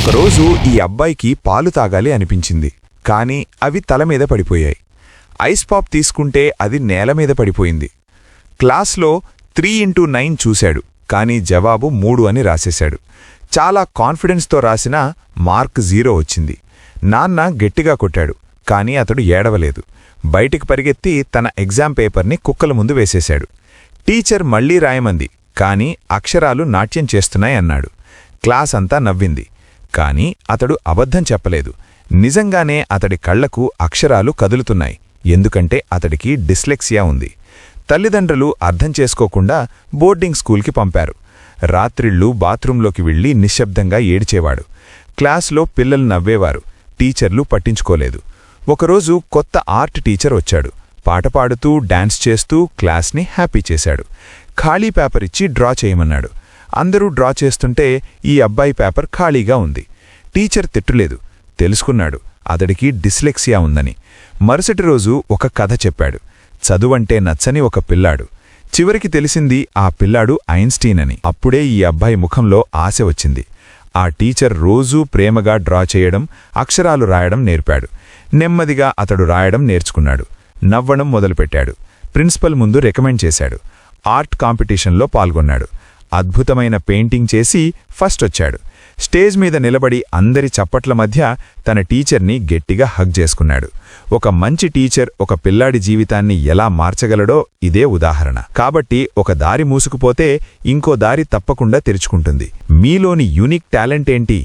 ఒకరోజు ఈ అబ్బాయికి పాలు తాగాలి అనిపించింది, కాని అవి తలమీద పడిపోయాయి. ఐస్ పాప్ తీసుకుంటే అది నేలమీద పడిపోయింది. క్లాస్లో 3x9 చూశాడు, కాని జవాబు 3 అని రాసేశాడు. చాలా కాన్ఫిడెన్స్తో రాసినా మార్క్ 0 వచ్చింది. నాన్న గట్టిగా కొట్టాడు, కాని అతడు ఏడవలేదు. బయటికి పరిగెత్తి తన ఎగ్జామ్ పేపర్ని కుక్కల ముందు వేసేశాడు. టీచర్ మళ్లీ రాయమంది, కాని అక్షరాలు నాట్యం చేస్తున్నాయన్నాడు. క్లాస్ అంతా నవ్వింది. కాని అతడు అబద్ధం చెప్పలేదు. నిజంగానే అతడి కళ్లకు అక్షరాలు కదులుతున్నాయి, ఎందుకంటే అతడికి డిస్లెక్సియా ఉంది. తల్లిదండ్రులు అర్థం చేసుకోకుండా బోర్డింగ్ స్కూల్కి పంపారు. రాత్రిళ్ళు బాత్రూంలోకి వెళ్లి నిశ్శబ్దంగా ఏడ్చేవాడు. క్లాస్లో పిల్లలు నవ్వేవారు, టీచర్లు పట్టించుకోలేదు. ఒకరోజు కొత్త ఆర్ట్ టీచర్ వచ్చాడు. పాట పాడుతూ డాన్స్ చేస్తూ క్లాస్ని హ్యాపీ చేశాడు. ఖాళీ పేపర్ ఇచ్చి డ్రా చేయమన్నాడు. అందరూ డ్రా చేస్తుంటే ఈ అబ్బాయి పేపర్ ఖాళీగా ఉంది. టీచర్ తిట్టులేదు, తెలుసుకున్నాడు అతడికి డిస్లెక్సియా ఉందని. మరుసటి రోజు ఒక కథ చెప్పాడు. చదువంటే నచ్చని ఒక పిల్లాడు. చివరికి తెలిసింది ఆ పిల్లాడు ఐన్స్టీన్ అని. అప్పుడే ఈ అబ్బాయి ముఖంలో ఆశ వచ్చింది. ఆ టీచర్ రోజూ ప్రేమగా డ్రా చేయడం, అక్షరాలు రాయడం నేర్పాడు. నెమ్మదిగా అతడు రాయడం నేర్చుకున్నాడు. నవ్వడం మొదలుపెట్టాడు. ప్రిన్సిపల్ ముందు రికమెండ్ చేశాడు. ఆర్ట్ కాంపిటీషన్లో పాల్గొన్నాడు. అద్భుతమైన పెయింటింగ్ చేసి ఫస్ట్ వచ్చాడు. స్టేజ్ మీద నిలబడి అందరి చప్పట్ల మధ్య తన టీచర్ని గట్టిగా హగ్ చేసుకున్నాడు. ఒక మంచి టీచర్ ఒక పిల్లాడి జీవితాన్ని ఎలా మార్చగలడో ఇదే ఉదాహరణ. కాబట్టి ఒక దారి మూసుకుపోతే ఇంకో దారి తప్పకుండా తెరుచుకుంటుంది. మీలోని యూనిక్ టాలెంట్ ఏంటి?